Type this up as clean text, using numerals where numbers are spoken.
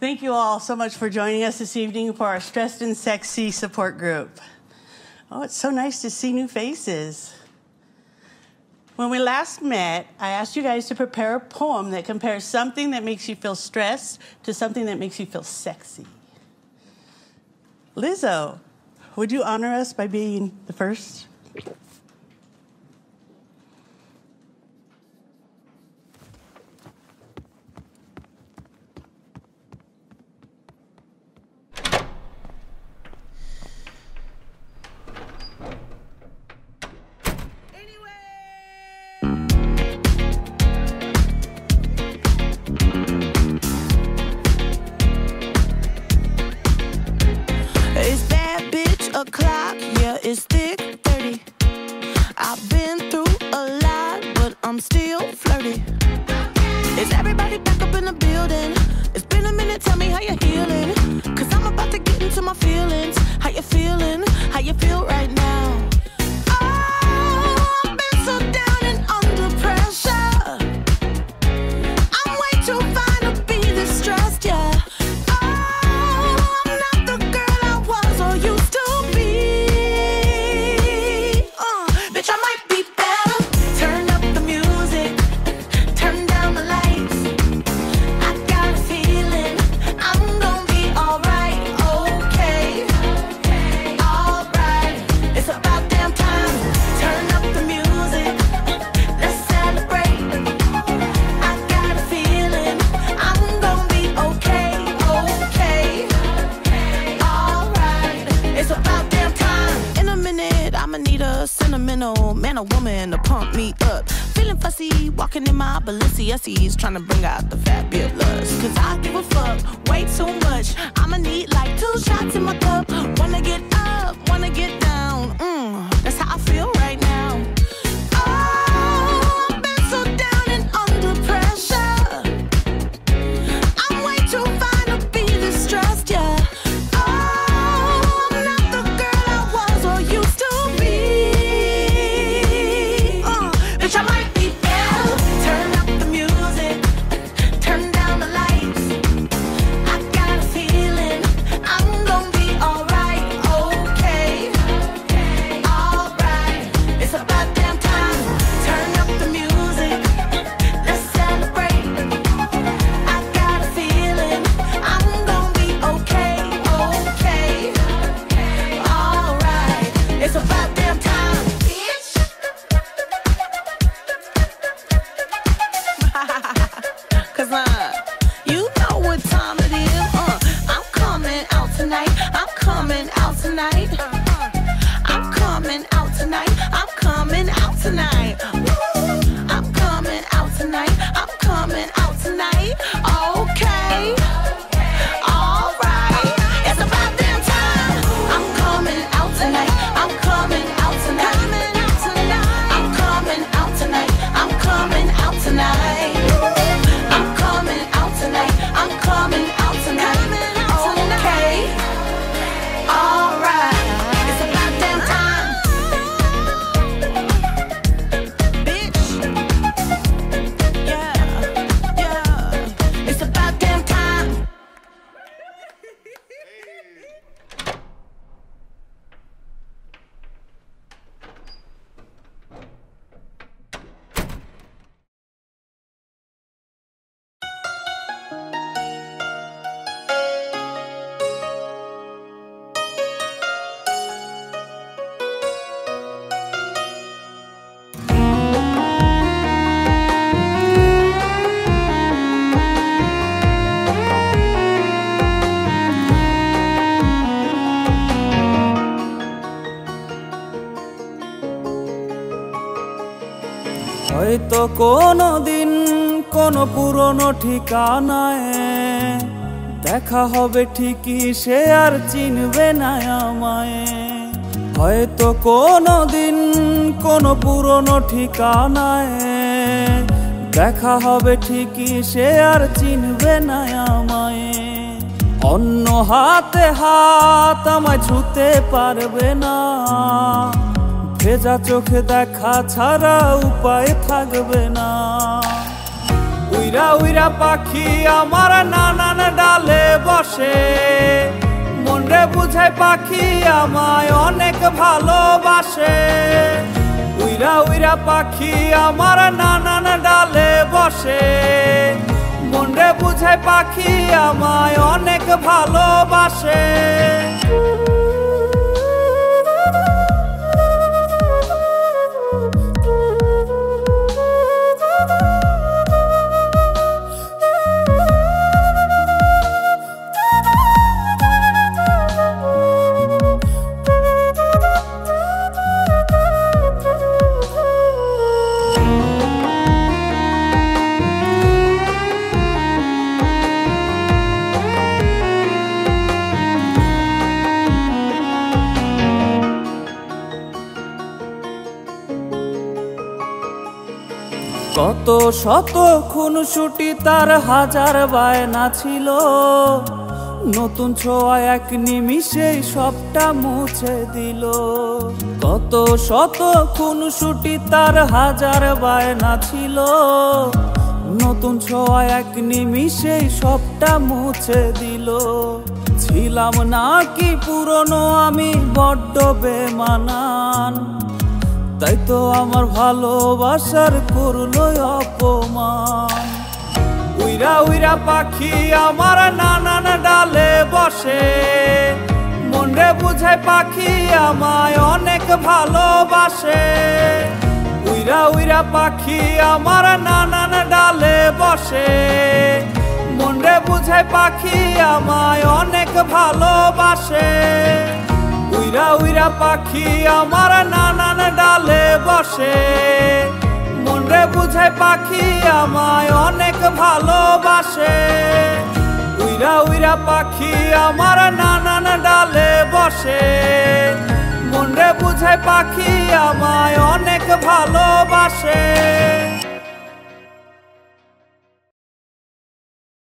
Thank you all so much for joining us this evening for our Stressed and Sexy support group. Oh, it's so nice to see new faces. When we last met, I asked you guys to prepare a poem that compares something that makes you feel stressed to something that makes you feel sexy. Lizzo, would you honor us by being the first? O'clock, yeah, it's thick 30. I've been through a lot, but I'm still flirty. Is everybody back up in the building? It's been a minute, tell me how you're healing. Cause I'm about to get into my feelings. How you feeling? How you feel right now? Oh, I've been so down and under pressure. I'm way too fine to be this stressed, yeah. Man or woman to pump me up. Feeling fussy, walking in my Balenciennes, trying to bring out the fabulous. Cause I give a fuck way too much. I'ma need like 2 shots in my cup. Wanna get up, wanna get down. That's how I feel right now. Oh, I've been so down and under pressure. I'm way too fine to be this stressed, yeah. হয়তো কোনো দিন কোনো পুরনো ঠিকানায় দেখা হবে ঠিকই, সে আর চিনবে না আমায়। হয়তো কোনো দিন কোনো পুরনো ঠিকানায় দেখা হবে ঠিকই, সে আর চিনবে না আমায়। অন্য হাতে হাত আমায় ছুঁতে পারবে না, ভেজা চোখে দেখা ছাড়া উপায় থাকবে না। ওই উইরা উইরা পাখি আমার নানান ডালে বসে, মনরে বুঝায় পাখি আমায় অনেক ভালোবাসে। উইরা উইরা পাখি আমার নানান ডালে বসে, মনরে বুঝায় পাখি আমায় অনেক ভালোবাসে। কত শত খুনসুটি তার হাজার বায়না ছিল, নতুন ছোঁয়া এক নিমিষেই সবটা মুছে দিল। কত শত খুনসুটি তার হাজার বায়না ছিল, নতুন ছোঁয়া এক নিমিষেই সবটা মুছে দিল। ছিলাম নাকি পুরনো আমি বড্ড বেমানান, তাই তো আমার ভালোবাসার করলো অপমান। উইরা উইরা পাখি আমার নানান ডালে বসে, মনরে বুঝায় পাখি আমায় অনেক ভালোবাসে। উইরা উইরা পাখি আমার নানান ডালে বসে, মনরে বুঝায় পাখি আমায় অনেক ভালোবাসে। উইরা উইরা পাখি আমার নানান ডালে বসে, মনরে বুঝায় পাখি আমায় অনেক ভালোবাসে। উইরা উইরা পাখি আমার নানান ডালে বসে, মনরে বুঝায় পাখি আমায় অনেক ভালোবাসে।